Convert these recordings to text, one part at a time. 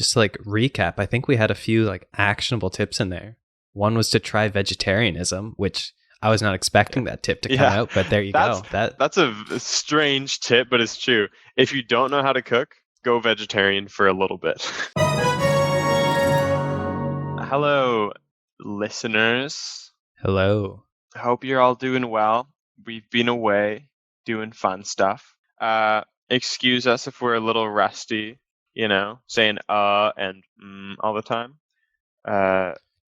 just to like recap, I think we had a few like actionable tips in there. One was to try vegetarianism, which I was not expecting that tip to come out, but there you go. That's a strange tip, but it's true. If you don't know how to cook, go vegetarian for a little bit. Hello, listeners. Hello. I hope you're all doing well. We've been away doing fun stuff. Excuse us if we're a little rusty, saying and all the time.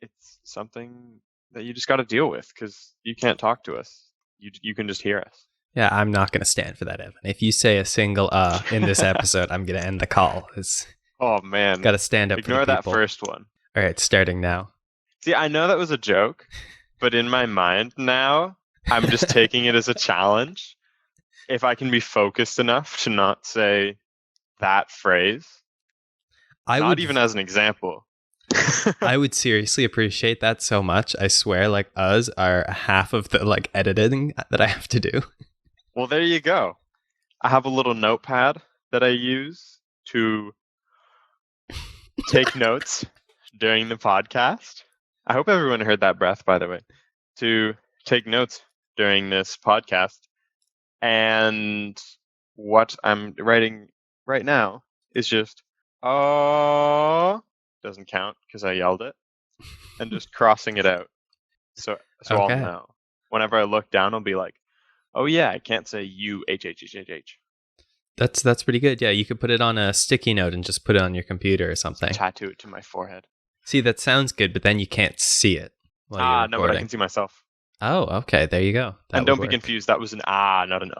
It's something that you just got to deal with because you can't talk to us. You can just hear us. Yeah, I'm not going to stand for that, Evan. If you say a single in this episode, I'm going to end the call. Oh, man. Got to stand up for the people. Ignore that first one. All right, starting now. See, I know that was a joke, but in my mind now, I'm just taking it as a challenge. If I can be focused enough to not say that phrase, not even as an example. I would seriously appreciate that so much. I swear, like, us are half of the like editing that I have to do. Well, there you go. I have a little notepad that I use to take notes during the podcast. I hope everyone heard that breath, by the way. To take notes during this podcast. And what I'm writing right now is just, doesn't count because I yelled it, and just crossing it out. So okay. I'll know. Whenever I look down, I'll be like, oh yeah, I can't say U-H-H-H-H-H. That's pretty good. Yeah, you could put it on a sticky note and just put it on your computer or something. Tattoo it to my forehead. See, that sounds good, but then you can't see it. No, but I can see myself. Oh, okay. There you go. And don't be confused. That was an not an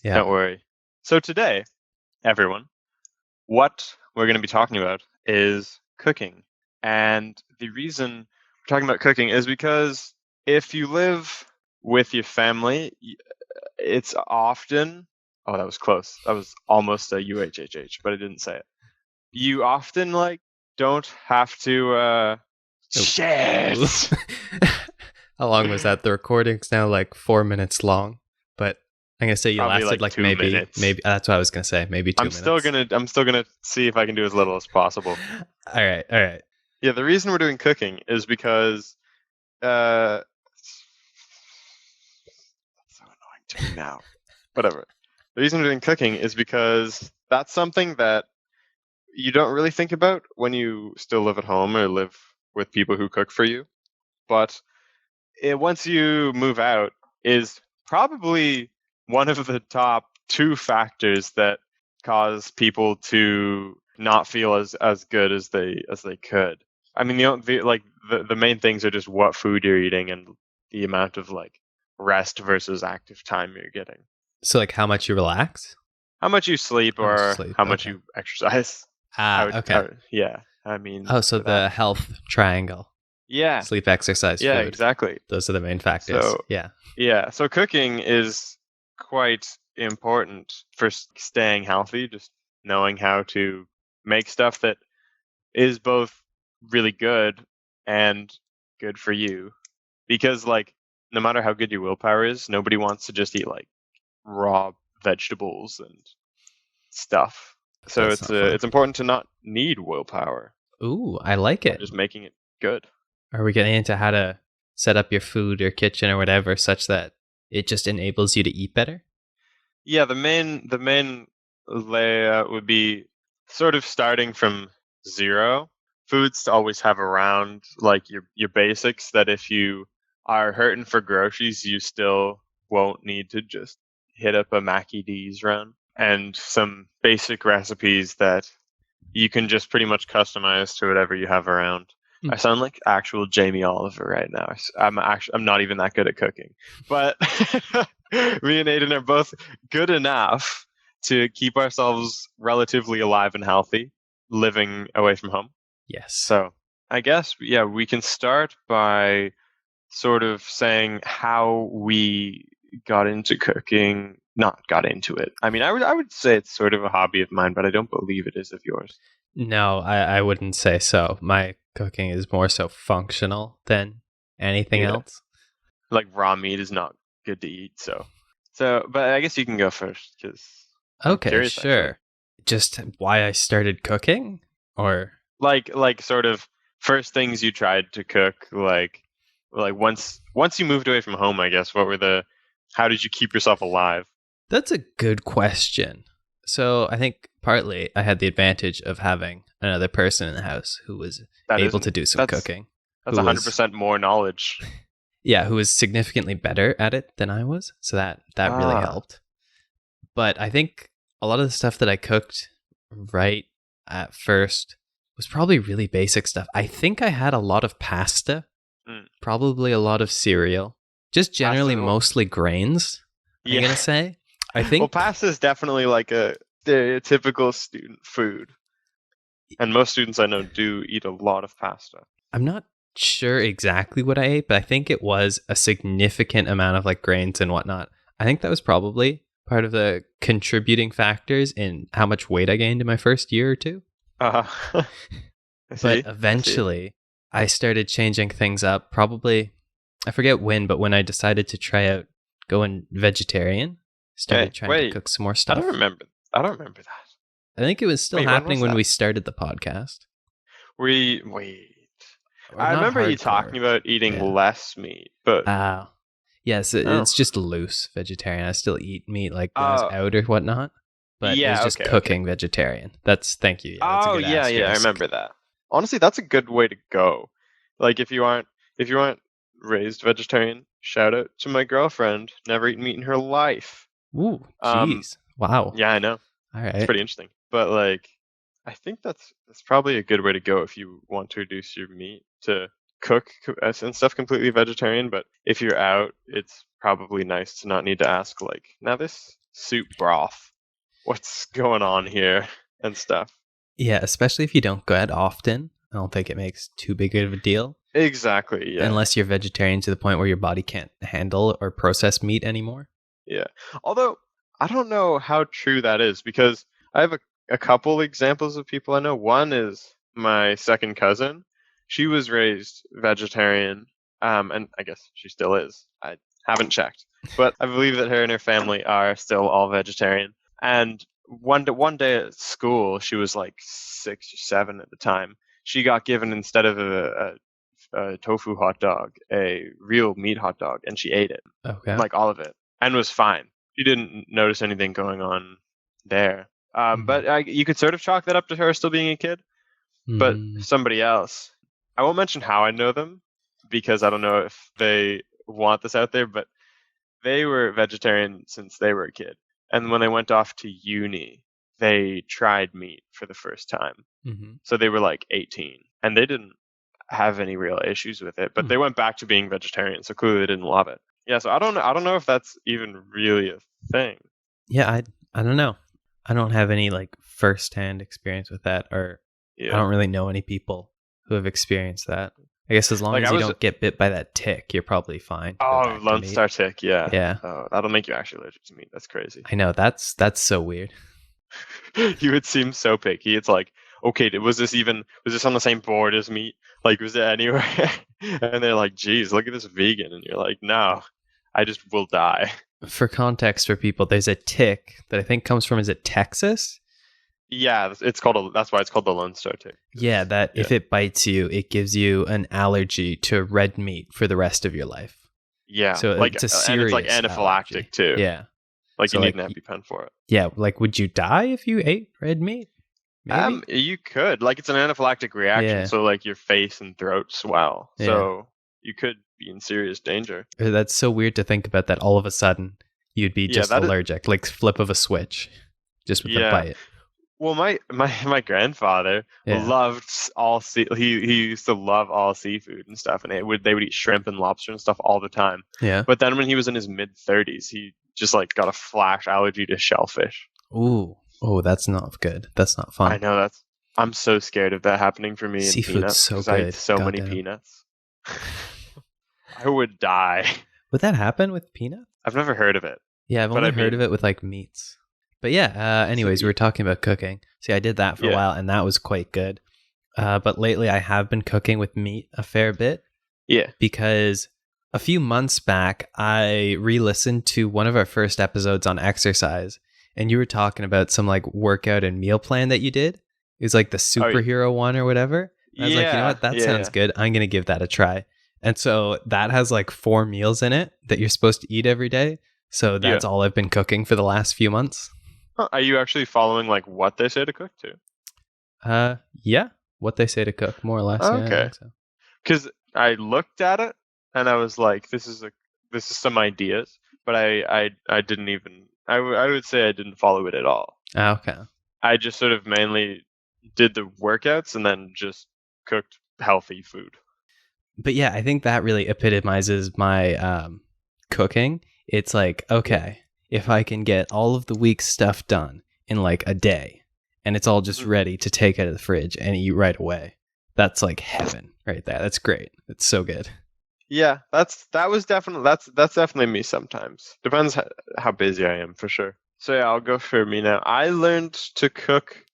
Yeah. Don't worry. So today, everyone, what we're going to be talking about is cooking. And the reason we're talking about cooking is because if you live with your family, it's often... Oh, that was close. That was almost a UHHH, but I didn't say it. You often, don't have to... Shit! How long was that? The recording's now 4 minutes long, but I'm gonna say you probably lasted 2 minutes. Maybe that's what I was gonna say. Maybe 2 minutes. I'm still gonna see if I can do as little as possible. All right. Yeah, the reason we're doing cooking is because that's so annoying to me now. Whatever. The reason we're doing cooking is because that's something that you don't really think about when you still live at home or live with people who cook for you, but once you move out, is probably one of the top 2 factors that cause people to not feel as good as they could. I mean, the main things are just what food you're eating and the amount of rest versus active time you're getting. So how much you relax, how much you sleep, or how much you exercise. Okay. Yeah, I mean. Oh, so the health triangle. Yeah. Sleep, exercise, yeah, food. Exactly. Those are the main factors. So, yeah. So cooking is quite important for staying healthy, just knowing how to make stuff that is both really good and good for you. Because no matter how good your willpower is, nobody wants to just eat raw vegetables and stuff. So it's important to not need willpower. Ooh, I like it. Just making it good. Are we getting into how to set up your food or kitchen or whatever such that it just enables you to eat better? Yeah, the main layout would be sort of starting from zero. Foods to always have around your basics that if you are hurting for groceries, you still won't need to just hit up a Mackie D's run, and some basic recipes that you can just pretty much customize to whatever you have around. I sound like actual Jamie Oliver right now. I'm not even that good at cooking, but me and Aiden are both good enough to keep ourselves relatively alive and healthy, living away from home. Yes. So I guess, we can start by sort of saying how we got into cooking. Not got into it. I mean, I would say it's sort of a hobby of mine, but I don't believe it is of yours. No, I wouldn't say so. My cooking is more so functional than anything else. Raw meat is not good to eat, so but I guess you can go first because okay, sure. Actually. Just why I started cooking? Or like sort of first things you tried to cook, like once you moved away from home, I guess. How did you keep yourself alive? that's a good question. So I think partly I had the advantage of having another person in the house who was That able isn't to do some that's cooking. that's Who was 100% more knowledge. Yeah, who was significantly better at it than I was. So that really Ah, helped. But I think a lot of the stuff that I cooked right at first was probably really basic stuff. I think I had a lot of pasta, mm. probably a lot of cereal, just generally Pasta. mostly grains, I'm Yeah. going to say. I Well, think pasta is definitely like a stereotypical student food, and most students I know do eat a lot of pasta. I'm not sure exactly what I ate, but I think it was a significant amount of like grains and whatnot. I think that was probably part of the contributing factors in how much weight I gained in my first year or two. Uh, I But see. I see. eventually, I started changing things up. Probably, I forget when, but when I decided to try out going vegetarian, Hey, started trying to wait. cook some more I don't stuff. remember. I don't remember that. I think it was still Wait, when happening was when that? we started the podcast. Wait. Or I not remember you hardcore. talking about eating Yeah. less meat, but Yes, oh, it's just loose vegetarian. I still eat meat like when I was uh, out or whatnot, but it was yeah, just okay. cooking vegetarian. Thank you. Yeah, that's a Oh, good yeah, I asterisk. remember that. Honestly, that's a good way to go. Like if you aren't raised vegetarian, shout out to my girlfriend. Never eaten meat in her life. Ooh, Um, jeez. Wow. yeah, I know. All It's right. pretty interesting. But like, I think that's probably a good way to go if you want to reduce your meat to and stuff completely vegetarian. But if you're out, it's probably nice to not need to ask like, now this soup broth, what's going on here and stuff. Yeah, especially if you don't go out often. I don't think it makes too big of a deal Exactly. Yeah. unless you're vegetarian to the point where your body can't handle or process meat anymore. Yeah. Although I don't know how true that is because I have a couple examples of people I know. One is my second cousin. She was raised vegetarian, and I guess she still is. I haven't checked, but I believe that her and her family are still all vegetarian. And one day at school, she was like 6 or 7 at the time. She got given instead of a tofu hot dog, a real meat hot dog, and she ate it, Okay. like all of it, and was fine. She didn't notice anything going on there. But you could sort of chalk that up to her still being a kid. But Mm. somebody else, I won't mention how I know them because I don't know if they want this out there, but they were vegetarian since they were a kid. And when they went off to uni, they tried meat for the first time. Mm-hmm. So they were like 18 and they didn't have any real issues with it, but they went back to being vegetarian. So clearly they didn't love it. Yeah. So I don't know if that's even really a thing. Yeah, I don't know. I don't have any like firsthand experience with that, or I Yeah. don't really know any people who have experienced that. I guess as long Like as I you was, don't get bit by that tick, you're probably fine to go oh, back to Lone meat. Star tick. Yeah. Yeah, Oh, that'll make you actually allergic to meat. That's crazy. I know that's so weird. You would seem so picky. It's like, okay, was this on the same board as meat? Like, was it anywhere? And they're like, geez, look at this vegan. And you're like, no, I just will die. For context for people, there's a tick that I think comes from, is it Texas? Yeah, that's why it's called the Lone Star tick. Yeah, that if it bites you, it gives you an allergy to red meat for the rest of your life. Yeah, So like, it's a and it's like serious anaphylactic allergy. too. Yeah. Like So, you like, need an EpiPen for it. Yeah, like would you die if you ate red meat? Maybe. You could, like, it's an anaphylactic reaction, Yeah. so like your face and throat swell. Yeah. So you could be in serious danger. That's so weird to think about that all of a sudden you'd be just allergic, like flip of a switch, just with a bite. Well, my grandfather loved he used to love all seafood and stuff, and they would eat shrimp and lobster and stuff all the time. Yeah. But then when he was in his mid-30s, he just like got a flash allergy to shellfish. Ooh. Oh, that's not good. That's not fun. I know I'm so scared of that happening for me. Seafood's peanuts, so good. I eat so God many damn. peanuts. I would die. Would that happen with peanuts? I've never heard of it. Yeah, I've only heard of it with like meats. But yeah, anyways, we were talking about cooking. See, I did that for a while and that was quite good. But lately I have been cooking with meat a fair bit. Yeah. Because a few months back, I re-listened to one of our first episodes on exercise, and you were talking about some like workout and meal plan that you did. It was like the Oh, superhero one or whatever. And I was like, you know yeah, what? That sounds yeah, good. I'm going to give that a try. And so that has like 4 meals in it that you're supposed to eat every day. So yeah. that's all I've been cooking for the last few months. Huh, are you actually following like what they say to cook to? Yeah. What they say to cook, more or less. Yeah, I Okay, think so. because I looked at it and I was like, this is some ideas, but I didn't even I would say I didn't follow it at all. Okay. I just sort of mainly did the workouts and then just cooked healthy food. But yeah, I think that really epitomizes my cooking. It's like, Yeah. okay, if I can get all of the week's stuff done in like a day and it's all just Mhm. ready to take out of the fridge and eat right away, that's like heaven right there. That's great. It's so good. Yeah, that's definitely me sometimes. Depends how busy I am for sure. So yeah, I'll go for me now. I learned to cook,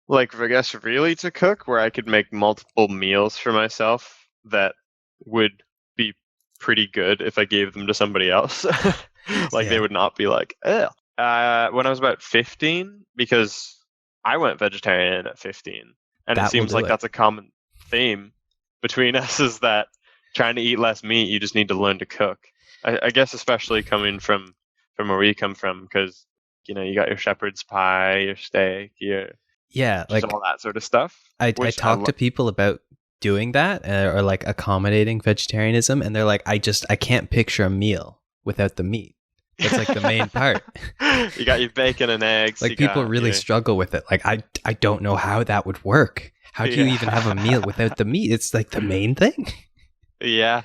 like I guess really to cook, where I could make multiple meals for myself that would be pretty good if I gave them to somebody else. Like they Yeah, would not be like, ugh. When I was about 15, because I went vegetarian at 15, and it that will seems do like it. that's a common theme between us is that trying to eat less meat, you just need to learn to cook. I guess especially coming from where we come from, because you got your shepherd's pie, your steak, your Yeah, just like all that sort of stuff, I which I talk to people about doing that or like accommodating vegetarianism, and they're like, I can't picture a meal without the meat. That's like the main part. you got your bacon and eggs. Like You people got really your struggle with it. Like I don't know how that would work. How do you even have a meal yeah, without the meat? It's like the main thing. yeah.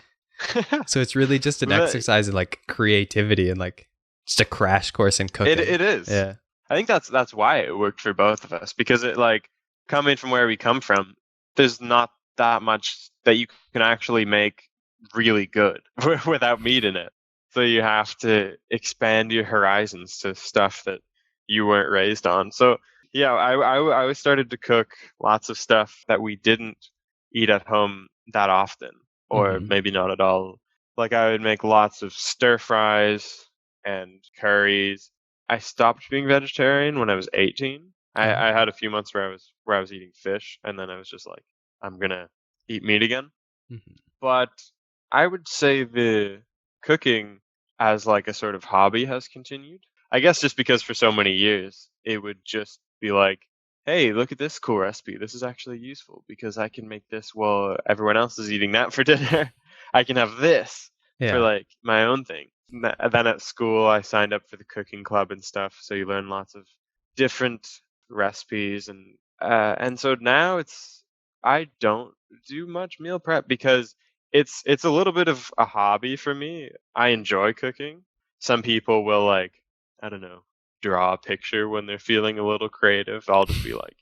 So it's really just an But exercise in like creativity and like just a crash course in cooking. it is. Yeah. I think that's why it worked for both of us, because it like coming from where we come from, there's not that much that you can actually make really good without meat in it. So you have to expand your horizons to stuff that you weren't raised on. So yeah, I started to cook lots of stuff that we didn't eat at home that often, or Hmm. maybe not at all. Like I would make lots of stir fries and curries. I stopped being vegetarian when I was 18. I Okay. had a few months where I was eating fish, and then I was just like, I'm gonna eat meat again. Hmm. But I would say the cooking as like a sort of hobby has continued. I guess just because for so many years it would just be like, hey, look at this cool recipe. This is actually useful because I can make this while everyone else is eating that for dinner. I can have this for Yeah. like my own thing. Then at school, I signed up for the cooking club and stuff, so you learn lots of different recipes, and so now I don't do much meal prep because it's a little bit of a hobby for me. I enjoy cooking. Some people will like, I don't know, draw a picture when they're feeling a little creative. I'll just be like,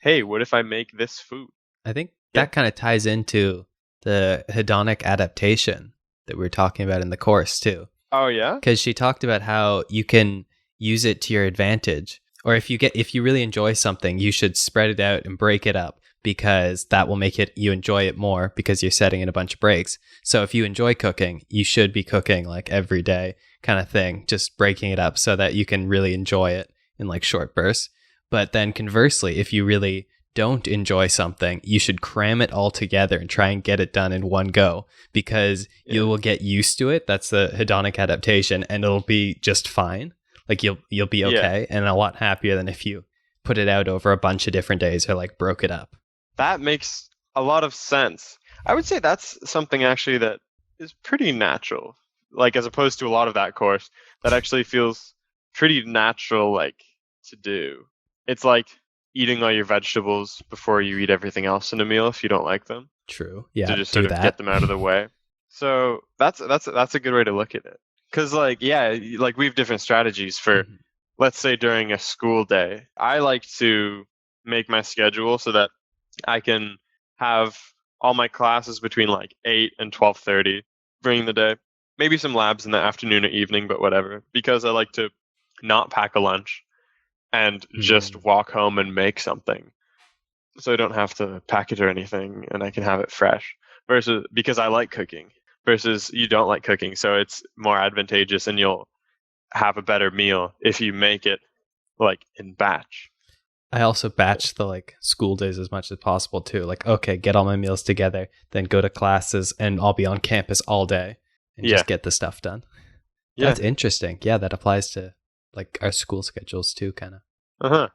"Hey, what if I make this food?" I think Yeah. that kind of ties into the hedonic adaptation that we were talking about in the course too. Oh yeah. Because she talked about how you can use it to your advantage. Or if you really enjoy something, you should spread it out and break it up because that will make it you enjoy it more because you're setting in a bunch of breaks. So if you enjoy cooking, you should be cooking like every day kind of thing, just breaking it up so that you can really enjoy it in like short bursts. But then conversely, if you really don't enjoy something, you should cram it all together and try and get it done in one go because you Yeah. will get used to it. That's the hedonic adaptation and it'll be just fine. Like you'll be Yeah. okay and a lot happier than if you put it out over a bunch of different days or like broke it up. That makes a lot of sense. I would say that's something actually that is pretty natural. Like as opposed to a lot of that course that actually feels pretty natural like to do. It's like eating all your vegetables before you eat everything else in a meal if you don't like them, True. to Yeah, just do sort of get that. them out of the way. So that's a good way to look at it. Cuz like yeah, like we have different strategies for, Mhm. let's say during a school day. I like to make my schedule so that I can have all my classes between like 8 and 12:30 during the day. Maybe some labs in the afternoon or evening, but whatever. Because I like to not pack a lunch and just Mm. walk home and make something. So I don't have to pack it or anything and I can have it fresh. Versus because I like cooking. Versus you don't like cooking, so it's more advantageous and you'll have a better meal if you make it like in batch. I also batch the like school days as much as possible too. Like, okay, get all my meals together, then go to classes, and I'll be on campus all day and Yeah. just get the stuff done. Yeah. That's interesting. Yeah, that applies to like our school schedules too, kind of. Uh-huh.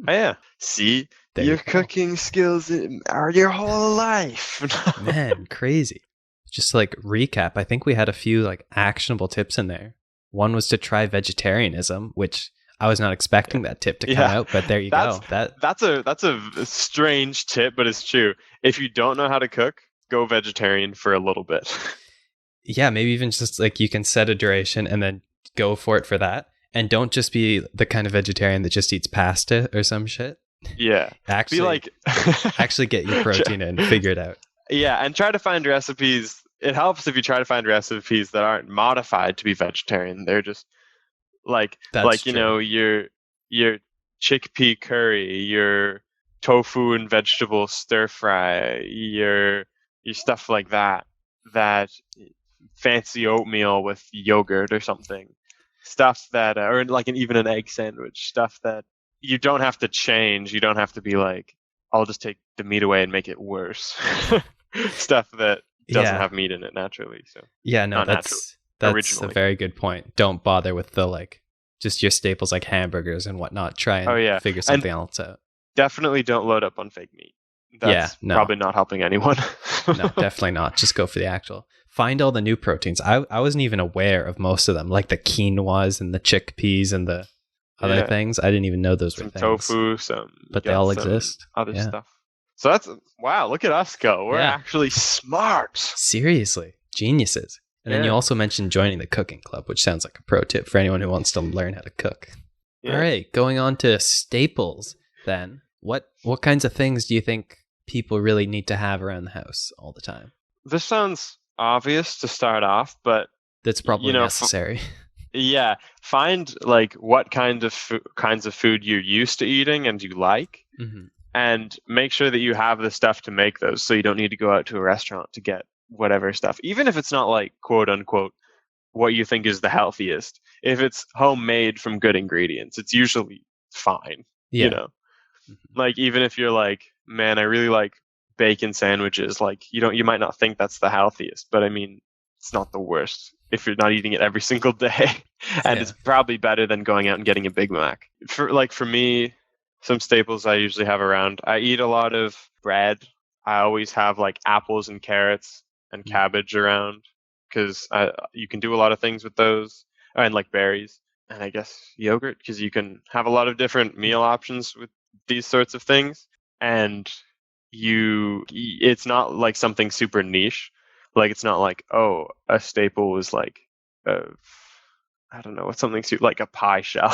Oh, yeah. See, There your you go. cooking skills are your whole life. Man, crazy. Just to, like recap, I think we had a few like actionable tips in there. One was to try vegetarianism, which I was not expecting that tip to come Yeah. out, but there you That's go. that's a strange tip, but it's true. If you don't know how to cook, go vegetarian for a little bit. Yeah, maybe even just like you can set a duration and then go for it for that. And don't just be the kind of vegetarian that just eats pasta or some shit. Yeah. Actually, Be like actually get your protein in, figure it out. Yeah, and try to find recipes. It helps if you try to find recipes that aren't modified to be vegetarian. They're just That's you true. know, your chickpea curry, your tofu and vegetable stir fry, your stuff like that. That fancy oatmeal with yogurt or something. Stuff that or like even an egg sandwich, stuff that you don't have to change. You don't have to be like, I'll just take the meat away and make it worse. Stuff that doesn't Yeah. have meat in it naturally. So Yeah, no, not naturally. that's a Originally. very good point. Don't bother with the like just your staples like hamburgers and whatnot. Try and Oh, yeah. figure something else out. Definitely don't load up on fake meat. Yeah, That's no. probably not helping anyone. No, definitely not. Just go for the actual. Find all the new proteins. I wasn't even aware of most of them, like the quinoas and the chickpeas and the other Yeah. things. I didn't even know those were Some things. tofu, But you they got all some exist. Other Yeah. stuff. So that's wow. Look at us go. We're Yeah. actually smart. Seriously, geniuses. And then you Yeah. also mentioned joining the cooking club, which sounds like a pro tip for anyone who wants to learn how to cook. Yeah. All right, going on to staples then. What kinds of things do you think people really need to have around the house all the time? This sounds obvious to start off, but That's probably you know, necessary. yeah, find like what kinds of food you're used to eating and you like, Mhm. and make sure that you have the stuff to make those, so you don't need to go out to a restaurant to get whatever stuff, even if it's not like quote unquote what you think is the healthiest. If it's homemade from good ingredients, it's usually fine. Yeah. You know, Mhm. like even if you're like, man, I really like bacon sandwiches, like you might not think that's the healthiest, but I mean, it's not the worst if you're not eating it every single day. And Yeah. it's probably better than going out and getting a Big Mac. For me, some staples I usually have around. I eat a lot of bread. I always have like apples and carrots and cabbage around, because you can do a lot of things with those, and like berries, and I guess yogurt, because you can have a lot of different meal options with these sorts of things. And it's not like something super niche. Like it's not like, oh, a staple was like I don't know, what's something like a pie shell.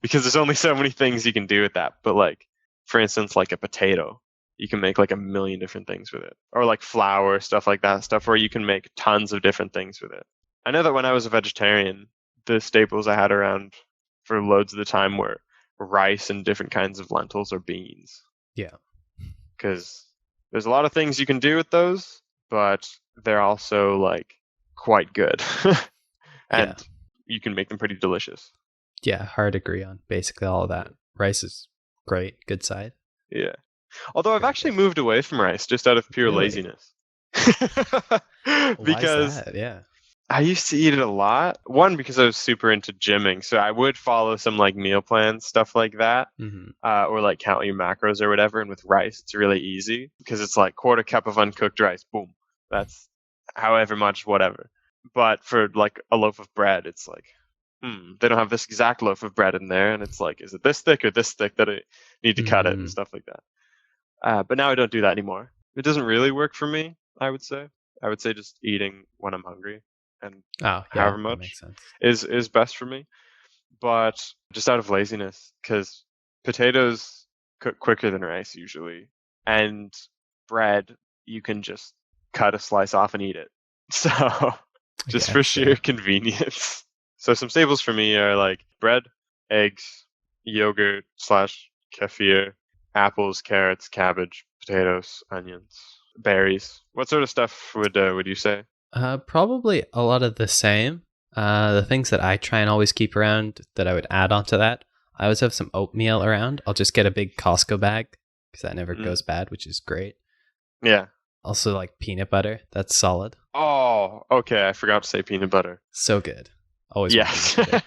Because there's only so many things you can do with that. But like, for instance, like a potato, you can make like a million different things with it. Or like flour, stuff like that, stuff where you can make tons of different things with it. I know that when I was a vegetarian, the staples I had around for loads of the time were rice and different kinds of lentils or beans. Yeah. Because there's a lot of things you can do with those, but they're also like quite good. And Yeah. you can make them pretty delicious. Yeah, hard to agree on basically all of that. Rice is great, good side. Yeah. Although I've actually moved away from rice just out of pure Really? laziness. Why Because is that? Yeah. I used to eat it a lot. One, because I was super into gymming, so I would follow some like meal plans, stuff like that, Mm-hmm. or like count your macros or whatever. And with rice, it's really easy because it's like quarter cup of uncooked rice. Boom, that's however much, whatever. But for like a loaf of bread, it's like, they don't have this exact loaf of bread in there, and it's like, is it this thick or this thick that I need to cut it and stuff like that. But now I don't do that anymore. It doesn't really work for me, I would say. I would say just eating when I'm hungry and Oh, yeah, however that much makes sense. is best for me. But just out of laziness, because potatoes cook quicker than rice usually, and bread you can just cut a slice off and eat it. So just for guess, sheer yeah. convenience. So some staples for me are like bread, eggs, yogurt / kefir, apples, carrots, cabbage, potatoes, onions, berries. What sort of stuff would you say? Probably a lot of the same. The things that I try and always keep around that I would add on to that. I always have some oatmeal around. I'll just get a big Costco bag because that never goes bad, which is great. Yeah. Also, like peanut butter. That's solid. Oh, okay. I forgot to say peanut butter. So good. Always want Yes. peanut butter.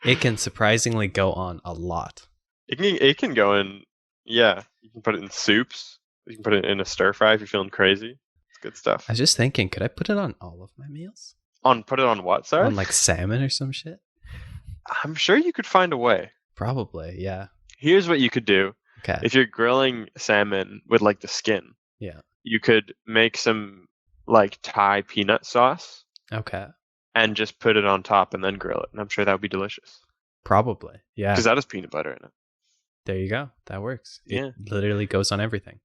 It can surprisingly go on a lot. It can go in. Yeah, you can put it in soups. You can put it in a stir fry if you're feeling crazy. It's good stuff. I was just thinking, could I put it on all of my meals? Put it on what? Sorry. On like salmon or some shit? I'm sure you could find a way. Probably, yeah. Here's what you could do. Okay. If you're grilling salmon with like the skin, Yeah. you could make some like Thai peanut sauce Okay. and just put it on top and then grill it. And I'm sure that would be delicious Probably, yeah. because that has peanut butter in it. There you go. That works. It Yeah. literally goes on everything.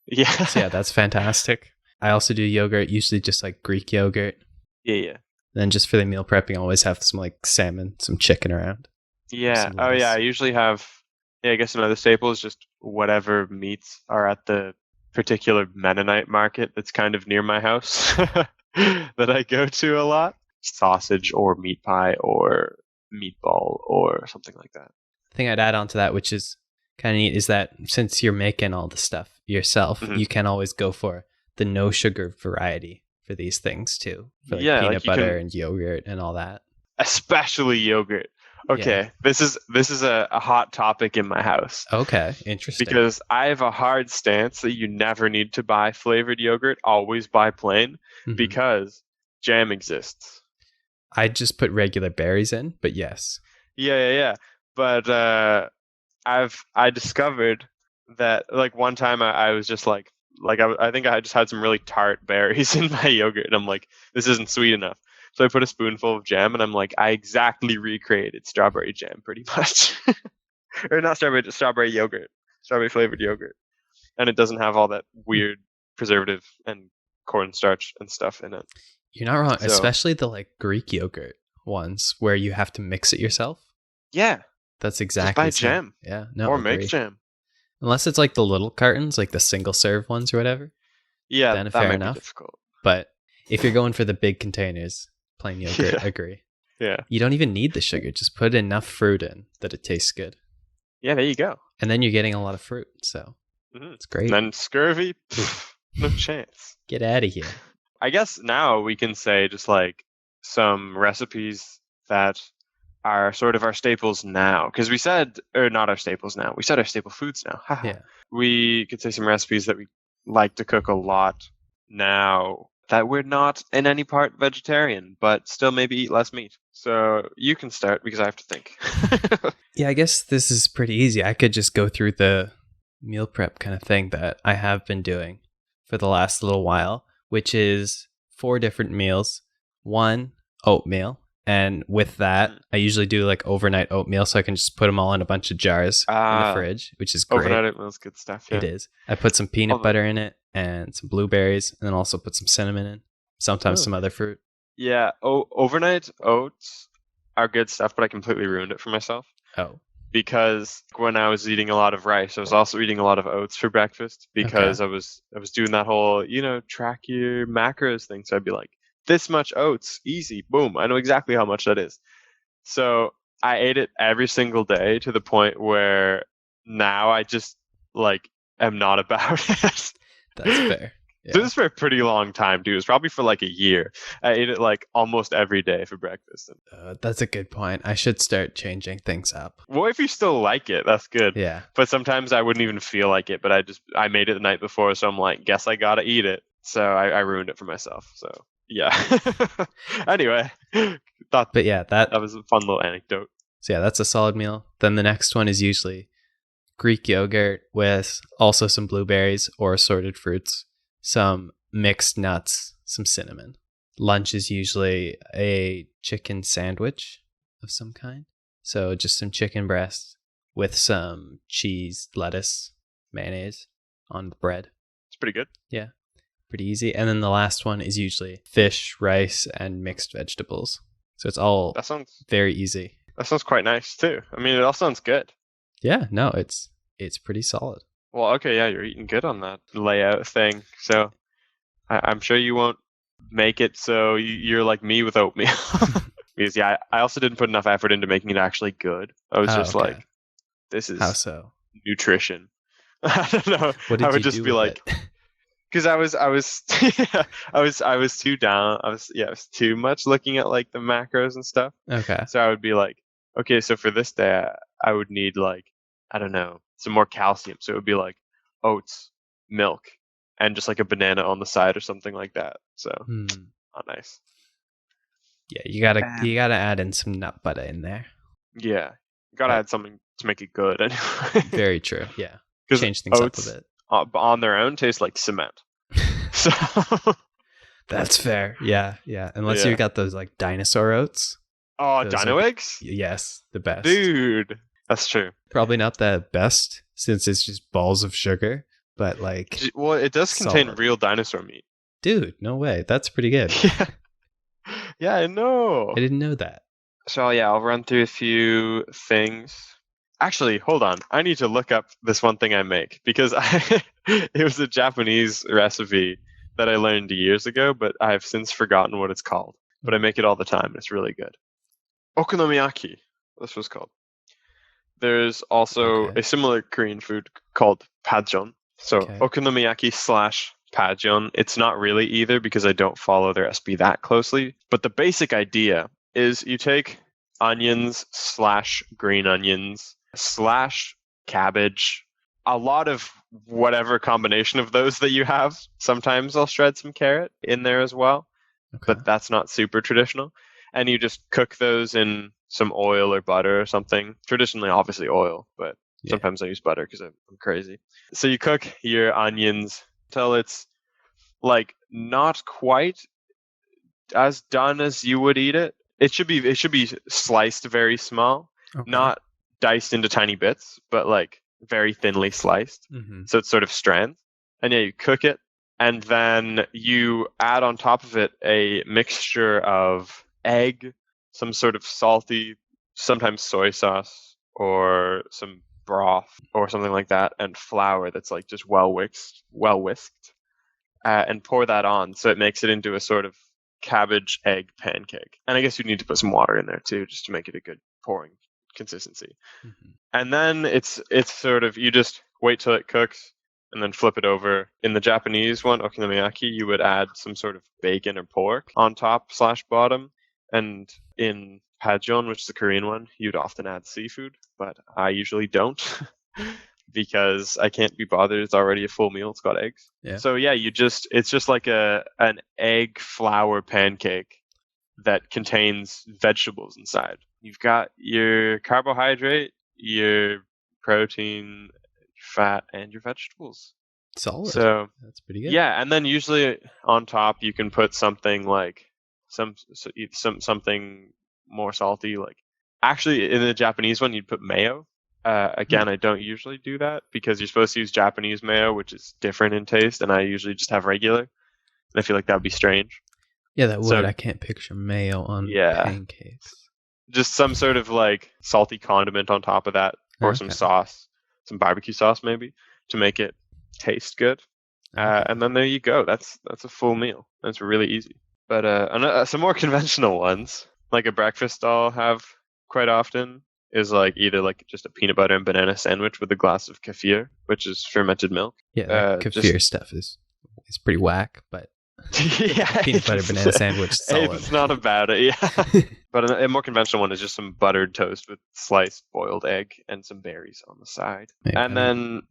Yeah. So yeah, that's fantastic. I also do yogurt, usually just like Greek yogurt. Yeah. Then just for the meal prepping, I always have some like salmon, some chicken around. Yeah. Some Oh, lettuce. yeah. I usually have, I guess another staple is just whatever meats are at the particular Mennonite market that's kind of near my house that I go to a lot. Sausage or meat pie or meatball or something like that. The thing I'd add on to that, which is kind of neat, is that since you're making all the stuff yourself, Mhm. you can always go for the no sugar variety for these things too. For like Yeah, peanut like you butter can- and yogurt and all that. Especially yogurt. Okay, this is a hot topic in my house Okay, interesting. because I have a hard stance that you never need to buy flavored yogurt, always buy plain Mhm. because jam exists. I just put regular berries in, but yes. Yeah. But I discovered that like one time I was just like I think I just had some really tart berries in my yogurt and I'm like, this isn't sweet enough. So I put a spoonful of jam and I'm like, I exactly recreated strawberry jam pretty much. Or not strawberry, just strawberry yogurt. Strawberry flavored yogurt. And it doesn't have all that weird preservative and cornstarch and stuff in it. You're not wrong, So- especially the like Greek yogurt ones where you have to mix it yourself. Yeah. That's exactly buy the same. jam. Yeah, no, or agree. make jam. Unless it's like the little cartons, like the single serve ones or whatever. Yeah, Then that fair might enough. be difficult. But if you're going for the big containers, plain yogurt, Yeah. agree. Yeah. You don't even need the sugar. Just put enough fruit in that it tastes good. Yeah, there you go. And then you're getting a lot of fruit. So Mhm. it's great. And then scurvy, no chance. Get out of here. I guess now we can say just like some recipes that are sort of our staples now. Because we said, or not our staples now, we said our staple foods now. Haha. Yeah. We could say some recipes that we like to cook a lot now that we're not in any part vegetarian, but still maybe eat less meat. So you can start because I have to think. Yeah, I guess this is pretty easy. I could just go through the meal prep kind of thing that I have been doing for the last little while, which is 4 different meals. 1, oatmeal. And with that, I usually do like overnight oatmeal so I can just put them all in a bunch of jars in the Ah, fridge, which is great. Overnight oatmeal's good stuff. Yeah. It is. I put some peanut Although- butter in it and some blueberries, and then also put some cinnamon in. Sometimes Oh. some other fruit. Yeah. Overnight oats are good stuff, but I completely ruined it for myself. Oh, Because when I was eating a lot of rice, I was also eating a lot of oats for breakfast because I was doing that whole, track your macros thing. So I'd be like, this much oats, easy, boom. I know exactly how much that is. So I ate it every single day to the point where now I just like am not about it. that's fair. Yeah. This is for a pretty long time, too. It was probably for like a year. I ate it like almost every day for breakfast. That's a good point. I should start changing things up. Well, if you still like it, that's good. Yeah. But sometimes I wouldn't even feel like it, but I made it the night before, so I'm like, guess I gotta eat it. So I ruined it for myself. So yeah. Anyway, thought But yeah, that was a fun little anecdote. so yeah, that's a solid meal. Then the next one is usually Greek yogurt with also some blueberries or assorted fruits, some mixed nuts, some cinnamon. Lunch is usually a chicken sandwich of some kind. So just some chicken breast with some cheese, lettuce, mayonnaise on the bread. It's pretty good. Pretty easy. And then the last one is usually fish, rice, and mixed vegetables. So it's all That sounds very easy. quite nice too. I mean, it all sounds good. Yeah, no, it's pretty solid. Well, okay, yeah, you're eating good on that layout thing. So I'm sure you won't make it so you're like me with oatmeal. Because, yeah, I also didn't put enough effort into making it actually good. I was Oh, just okay. like, this How is so? nutrition. I don't know. What I did would you just do be with like, it? because I was too down. I was too much looking at like the macros and stuff. Okay. So I would be like, okay, so for this day, I would need like, I don't know, some more calcium. So it would be like oats, milk, and just like a banana on the side or something like that. So not nice. Yeah, you And gotta add in some nut butter in there. yeah, gotta But add something to make it good anyway. very true. Yeah, Because change things up a oats bit. on their own taste like cement. So That's fair. Yeah, yeah. Unless you yeah. got those like dinosaur oats. Oh, Those dino are eggs, yes, the best. dude. That's true. Probably not the best since it's just balls of sugar, but like Well, it does contain solid. real dinosaur meat. Dude, no way. That's pretty good. Yeah, yeah, I know. I didn't know that. So yeah, I'll run through a few things. Actually, hold on. I need to look up this one thing I make because it was a Japanese recipe that I learned years ago, but I have since forgotten what it's called. But I make it all the time. And it's really good. Okonomiyaki. This was called. There's also Okay. a similar Korean food called pajeon. So Okay. okonomiyaki slash pajeon. It's not really either because I don't follow their recipe that closely. But the basic idea is you take onions slash green onions slash cabbage, a lot of whatever combination of those that you have. Sometimes I'll shred some carrot in there as well, Okay. but that's not super traditional. And you just cook those in some oil or butter or something. Traditionally, obviously oil, but Yeah. sometimes I use butter because I'm crazy. So you cook your onions till it's like not quite as done as you would eat it. It should be sliced very small, Okay. not diced into tiny bits, but like very thinly sliced. Mm-hmm. So it's sort of strands. And yeah, you cook it, and then you add on top of it a mixture of egg, some sort of salty, sometimes soy sauce, or some broth, or something like that, and flour that's like just well whisked, and pour that on. So it makes it into a sort of cabbage egg pancake. And I guess you need to put some water in there too, just to make it a good pouring consistency. Mm-hmm. And then it's sort of, you just wait till it cooks and then flip it over. In the Japanese one, okonomiyaki, you would add some sort of bacon or pork on top slash bottom. And in pajeon, which is the Korean one, you'd often add seafood, but I usually don't because I can't be bothered. It's already a full meal. It's got eggs. Yeah. So yeah, it's just like an egg flour pancake that contains vegetables inside. You've got your carbohydrate, your protein, fat, and your vegetables. Solid. So that's pretty good. yeah, and then usually on top you can put something like something more salty. Like actually, in the Japanese one, you'd put mayo. Again, I don't usually do that because you're supposed to use Japanese mayo, which is different in taste, and I usually just have regular. And I feel like that would be strange. Yeah, that would. So- I can't picture mayo on Yeah. pancakes. Just some sort of like salty condiment on top of that, or some Okay. sauce, some barbecue sauce maybe, to make it taste good. Okay. And then there you go. That's a full meal. That's really easy. But some more conventional ones, like a breakfast I'll have quite often, is like either like just a peanut butter and banana sandwich with a glass of kefir, which is fermented milk. Yeah, that kefir stuff is pretty whack, but Yeah, peanut butter banana sandwich, solid. It's not about it, yeah. But a more conventional one is just some buttered toast with sliced boiled egg and some berries on the side.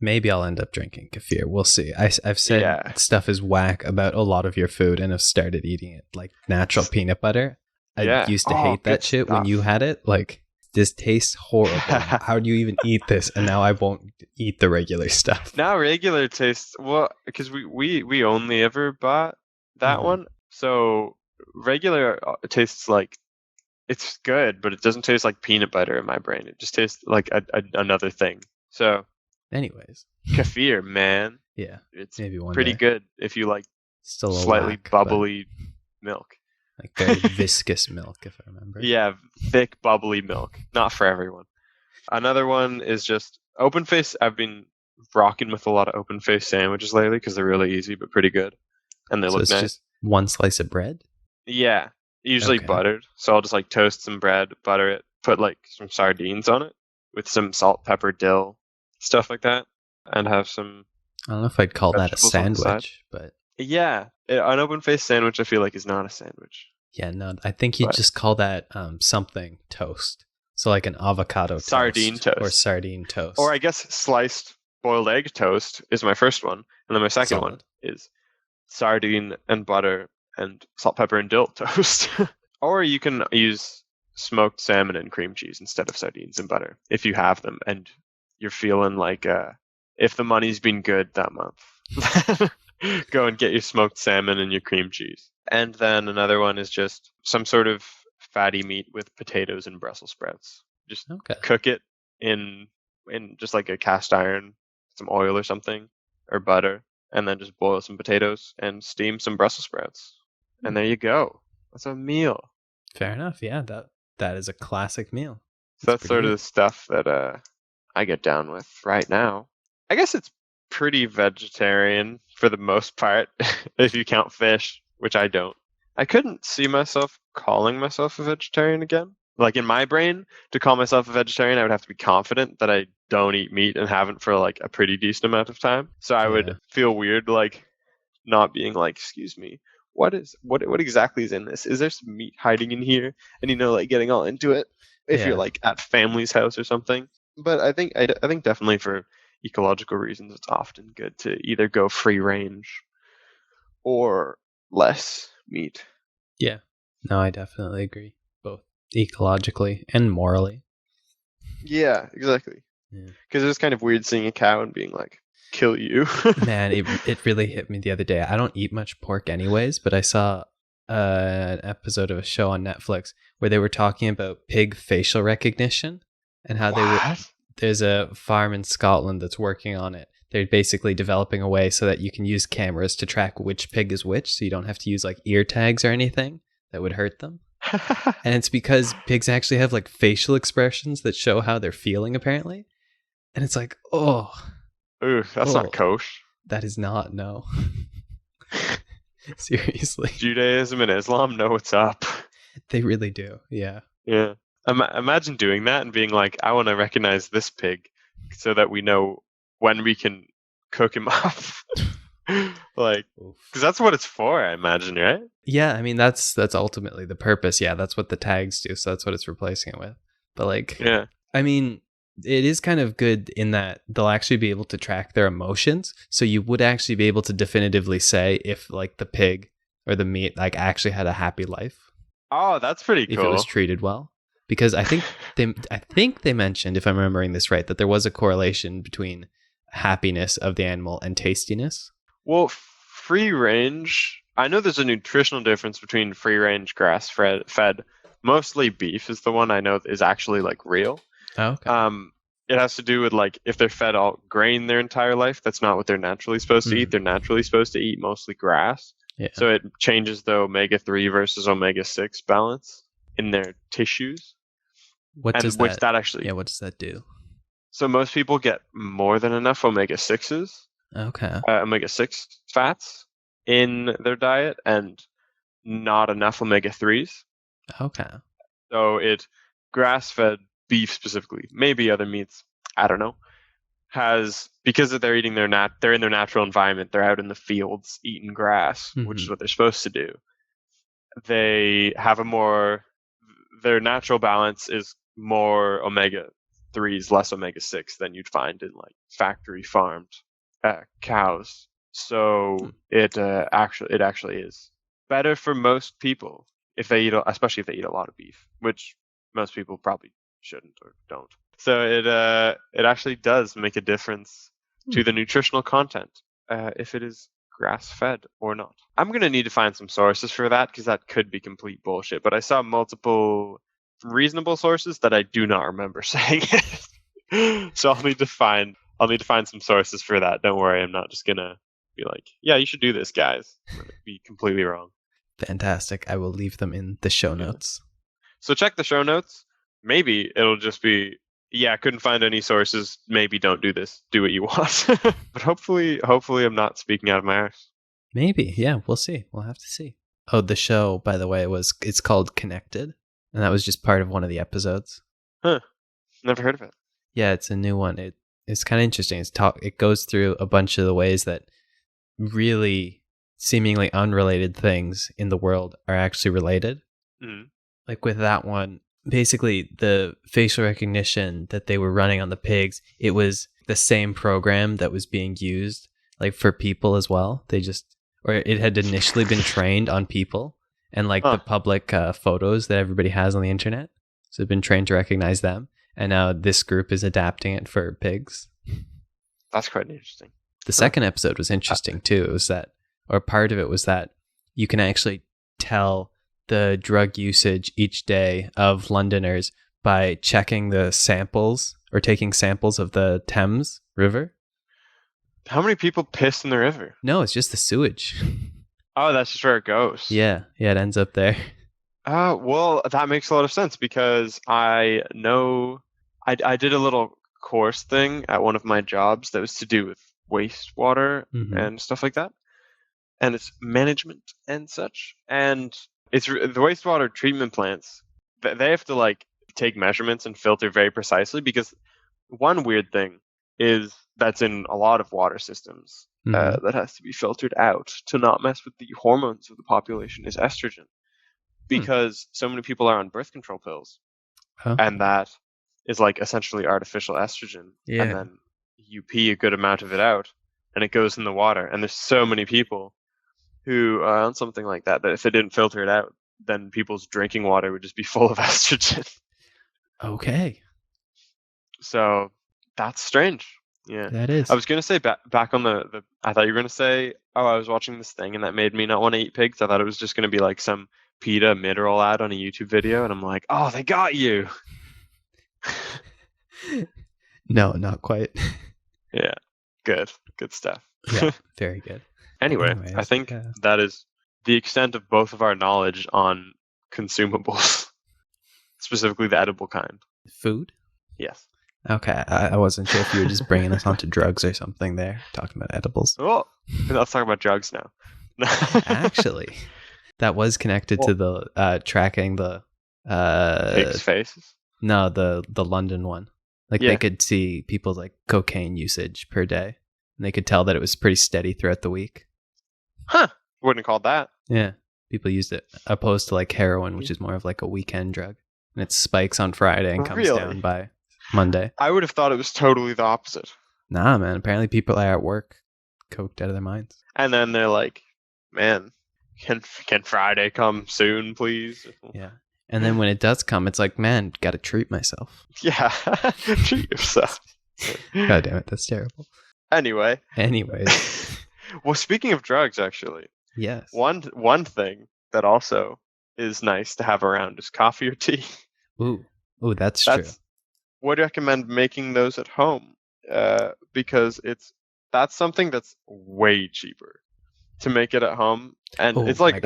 Maybe I'll end up drinking kefir. We'll see. I've said Yeah. stuff is whack about a lot of your food and have started eating it. Like natural peanut butter. I Yeah. used to Oh, hate that good shit when stuff. you had it. Like, this tastes horrible. How do you even eat this? And now I won't eat the regular stuff. Now regular tastes, well, because we only ever bought that Mhm. one. So regular tastes like, it's good, but it doesn't taste like peanut butter in my brain. It just tastes like another thing. So Anyways, kefir, man, yeah, it's maybe one pretty day. good if you like Still a slightly whack, but bubbly milk. like very viscous milk, if I remember. Yeah, thick, bubbly milk. Not for everyone. Another one is just open face. I've been rocking with a lot of open face sandwiches lately because they're really easy but pretty good, and they So look it's nice. just one slice of bread. Yeah, usually Okay. buttered. So I'll just like toast some bread, butter it, put like some sardines on it, with some salt, pepper, dill, stuff like that, and have some I don't know if I'd call that a vegetables on the side. sandwich, but Yeah, an open-faced sandwich I feel like is not a sandwich. yeah, no, I think you'd But just call that something toast. So like an avocado sardine toast or toast. sardine toast. Or I guess sliced boiled egg toast is my first one. And then my second one Solid. is sardine and butter and salt, pepper, and dill toast. Or you can use smoked salmon and cream cheese instead of sardines and butter if you have them and you're feeling like if the money's been good that month. Go and get your smoked salmon and your cream cheese. And then another one is just some sort of fatty meat with potatoes and Brussels sprouts. Just Okay. cook it in just like a cast iron, some oil or something, or butter, and then just boil some potatoes and steam some Brussels sprouts. And there you go. That's a meal. Fair enough. Yeah, that is a classic meal. So that's pretty sort good. of the stuff that I get down with right now. I guess it's pretty vegetarian for the most part, if you count fish, which I don't. I couldn't see myself calling myself a vegetarian again. Like in my brain, to call myself a vegetarian, I would have to be confident that I don't eat meat and haven't for like a pretty decent amount of time. So I would Yeah. feel weird, like not being like, excuse me, what exactly is in this? Is there some meat hiding in here? And like getting all into it if you're Yeah. like at family's house or something. But I think definitely for ecological reasons, it's often good to either go free range or less meat. Yeah. No, I definitely agree. Both ecologically and morally. Yeah, exactly. Yeah. Because it's kind of weird seeing a cow and being like, kill you. Man, it really hit me the other day. I don't eat much pork anyways, but I saw an episode of a show on Netflix where they were talking about pig facial recognition and how there's a farm in Scotland that's working on it. They're basically developing a way so that you can use cameras to track which pig is which, so you don't have to use like ear tags or anything that would hurt them. And it's because pigs actually have like facial expressions that show how they're feeling apparently. And it's like, oh, Ooh, that's not kosher. That is not, no. Seriously. Judaism and Islam know what's up. They really do, yeah. Yeah. Imagine doing that and being like, I want to recognize this pig so that we know when we can cook him up. Like, because that's what it's for, I imagine, right? Yeah, I mean, that's ultimately the purpose. Yeah, that's what the tags do, so that's what it's replacing it with. But like, yeah. I mean, it is kind of good in that they'll actually be able to track their emotions. So you would actually be able to definitively say if like the pig or the meat like actually had a happy life. Oh, that's pretty cool. If it was treated well. Because I think they mentioned, if I'm remembering this right, that there was a correlation between happiness of the animal and tastiness. Well, free range, I know there's a nutritional difference between free range grass fed. Mostly beef is the one I know is actually like real. Oh, okay. It has to do with like if they're fed all grain their entire life, that's not what they're naturally supposed to eat. They're naturally supposed to eat mostly grass. Yeah. So it changes the omega-3 versus omega-6 balance in their tissues. What does that do? So most people get more than enough omega-6s. Okay. Omega-6 fats in their diet and not enough omega-3s. Okay. So grass-fed beef specifically, maybe other meats, I don't know, because they're eating they're in their natural environment, they're out in the fields eating grass, which is what they're supposed to do. They have their natural balance is more omega-3s, less omega-6 than you'd find in like factory farmed cows. So it actually is better for most people especially if they eat a lot of beef, which most people probably shouldn't or don't. So it actually does make a difference to the nutritional content if it is grass-fed or not. I'm going to need to find some sources for that because that could be complete bullshit. But I saw multiple reasonable sources that I do not remember saying it. So I'll need to find some sources for that. Don't worry, I'm not just going to be like, yeah, you should do this, guys. I'm going to be completely wrong. Fantastic. I will leave them in the show notes. So check the show notes. Maybe it'll just be, yeah, I couldn't find any sources. Maybe don't do this. Do what you want. But hopefully I'm not speaking out of my arse. Maybe. Yeah, we'll see. We'll have to see. Oh, the show, by the way, it's called Connected. And that was just part of one of the episodes. Huh. Never heard of it. Yeah, it's a new one. It's kind of interesting. It goes through a bunch of the ways that really seemingly unrelated things in the world are actually related. Mm. Like with that one, basically the facial recognition that they were running on the pigs, it was the same program that was being used like for people as well. Or it had initially been trained on people and like the Huh. public photos that everybody has on the internet. So it's been trained to recognize them. And now this group is adapting it for pigs. That's quite interesting. The second episode was interesting too. It was that, or part of it was that you can actually tell the drug usage each day of Londoners by checking the samples or taking samples of the Thames River. How many people piss in the river? No, it's just the sewage. Oh, that's just where it goes. Yeah, it ends up there. Well, that makes a lot of sense because I know I did a little course thing at one of my jobs that was to do with wastewater and stuff like that, and it's management and such. And it's the wastewater treatment plants. They have to like take measurements and filter very precisely because one weird thing is that's in a lot of water systems that has to be filtered out to not mess with the hormones of the population is estrogen. Because so many people are on birth control pills, and that is like essentially artificial estrogen. Yeah. And then you pee a good amount of it out, and it goes in the water. And there's so many people who are on something like that if they didn't filter it out, then people's drinking water would just be full of estrogen. Okay. So that's strange. Yeah, that is. I was gonna say back on the. I thought you were gonna say, "Oh, I was watching this thing, and that made me not want to eat pigs." I thought it was just gonna be like some PETA mid-roll ad on a YouTube video, and I'm like, "Oh, they got you." No, not quite. Yeah, good stuff. Yeah, very good. Anyway, Anyways, I think that is the extent of both of our knowledge on consumables, specifically the edible kind. Food? Yes. Okay, I wasn't sure if you were just bringing us onto drugs or something there, talking about edibles. Oh, let's talk about drugs now. Actually, that was connected to the tracking the pigs' faces. No, the London one. Like they could see people's like cocaine usage per day, and they could tell that it was pretty steady throughout the week. Huh? Wouldn't have called that. Yeah, people used it opposed to like heroin, which is more of like a weekend drug, and it spikes on Friday and comes down by Monday. I would have thought it was totally the opposite. Nah, man. Apparently, people are at work, coked out of their minds, and then they're like, "Man, can Friday come soon, please?" Yeah. And then when it does come, it's like, man, gotta treat myself. Yeah, treat yourself. God damn it, that's terrible. Anyways. Well, speaking of drugs, actually. Yes. One thing that also is nice to have around is coffee or tea. Ooh, that's true. Would recommend making those at home because that's something that's way cheaper to make it at home, and it's like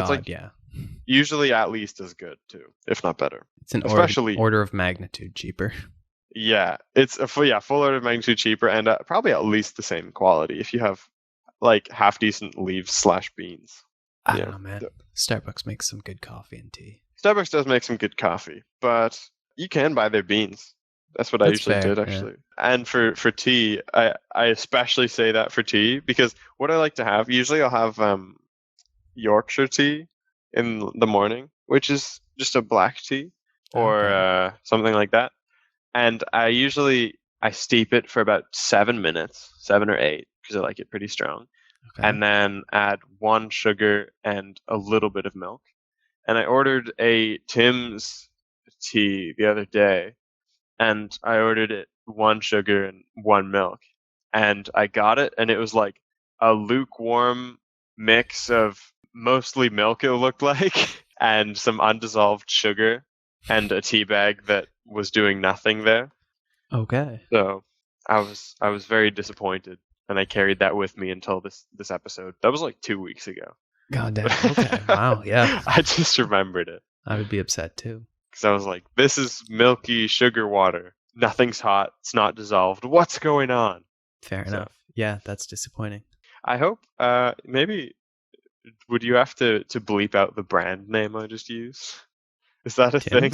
usually at least as good too, if not better. It's an order of magnitude cheaper. Yeah, it's a full order of magnitude cheaper, and probably at least the same quality if you have like half decent leaves / beans. I don't know, man. Starbucks makes some good coffee and tea. Starbucks does make some good coffee, but you can buy their beans. That's what I usually did, actually. Yeah. And for tea, I especially say that for tea, because what I like to have, usually I'll have Yorkshire tea in the morning, which is just a black tea or something like that. And I steep it for about 7 minutes, 7 or 8, because I like it pretty strong. Okay. And then add 1 sugar and a little bit of milk. And I ordered a Tim's tea the other day, and I ordered it 1 sugar and 1 milk. And I got it, and it was like a lukewarm mix of mostly milk, it looked like, and some undissolved sugar, and a tea bag that was doing nothing there. Okay. So I was very disappointed, and I carried that with me until this episode. That was like 2 weeks ago. God damn. Okay. Wow. Yeah. I just remembered it. I would be upset too. Because I was like, this is milky sugar water. Nothing's hot. It's not dissolved. What's going on? Fair enough. Yeah, that's disappointing. I hope maybe would you have to bleep out the brand name I just used? Is that a thing?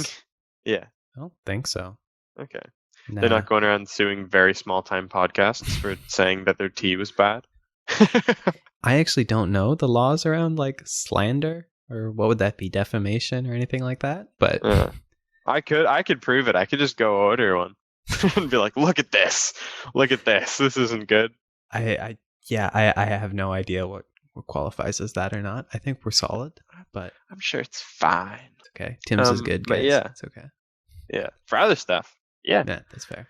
Yeah. I don't think so. Okay. They're Nah. not going around suing very small time podcasts for saying that their tea was bad. I actually don't know the laws around like slander or what would that be, defamation or anything like that. But I could prove it. I could just go order one and be like, look at this. This isn't good. I have no idea what qualifies as that or not. I think we're solid, but I'm sure it's fine. it's okay. Tim's is good, guys. But yeah. It's okay. Yeah. For other stuff. Yeah. Yeah, that's fair.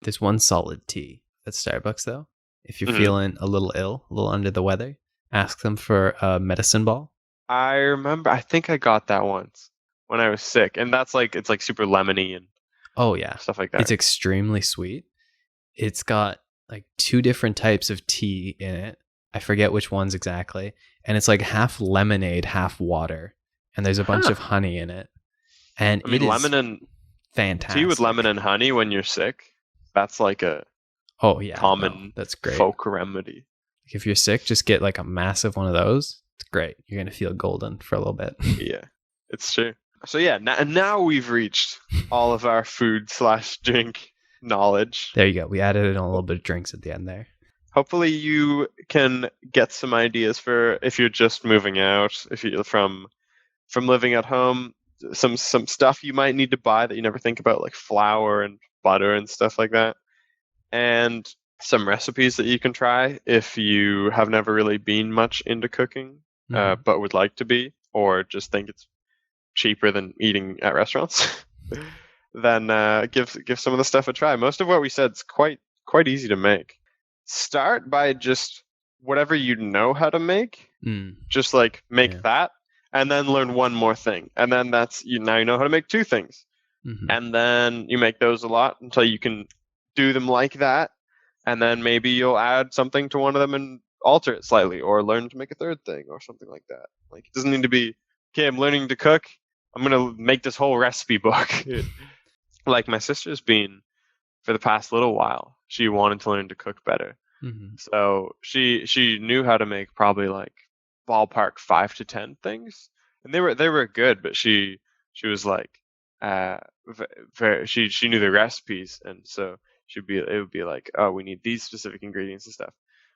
There's one solid tea at Starbucks though. If you're Mhm. feeling a little ill, a little under the weather, ask them for a medicine ball. I remember, I think I got that once when I was sick. And that's like, it's like super lemony and Oh yeah. stuff like that. It's extremely sweet. It's got like 2 different types of tea in it. I forget which ones exactly. And it's like half lemonade, half water. And there's a bunch of honey in it. And I mean, it lemon is and fantastic. tea with lemon and honey when you're sick. That's like a common no, that's great. folk remedy. If you're sick, just get like a massive one of those. It's great. You're going to feel golden for a little bit. Yeah, it's true. So yeah, now we've reached all of our food/drink knowledge. There you go. We added in a little bit of drinks at the end there. Hopefully you can get some ideas for if you're just moving out, if you're from living at home, some stuff you might need to buy that you never think about, like flour and butter and stuff like that. And some recipes that you can try if you have never really been much into cooking, but would like to be, or just think it's cheaper than eating at restaurants. Then give some of the stuff a try. Most of what we said is quite easy to make. Start by just whatever you know how to make. Just like make that, and then learn one more thing, and then now you know how to make 2 things, and then you make those a lot until you can do them like that, and then maybe you'll add something to one of them and alter it slightly, or learn to make a 3rd thing or something like that. Like, it doesn't need to be, okay, I'm learning to cook, I'm gonna make this whole recipe book. Like my sister's been for the past little while, she wanted to learn to cook better. So she knew how to make probably like ballpark 5 to 10 things, and they were good, but she was like she knew the recipes, and so it would be like, oh, we need these specific ingredients and stuff.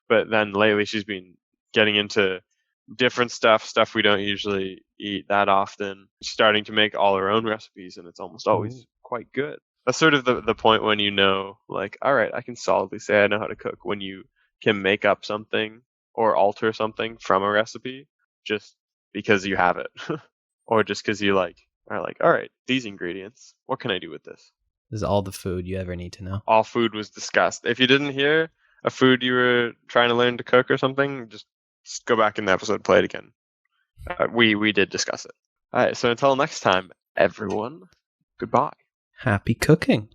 But then lately she's been getting into different stuff we don't usually eat that often, starting to make all her own recipes, and it's almost always quite good. That's sort of the point when you know, like, all right, I can solidly say I know how to cook, when you can make up something or alter something from a recipe just because you have it. Or just because you are like, all right, these ingredients, what can I do with this? This is all the food you ever need to know. All food was discussed. If you didn't hear a food you were trying to learn to cook or something, just go back in the episode, play it again. We did discuss it. All right, so until next time, everyone, goodbye. Happy cooking.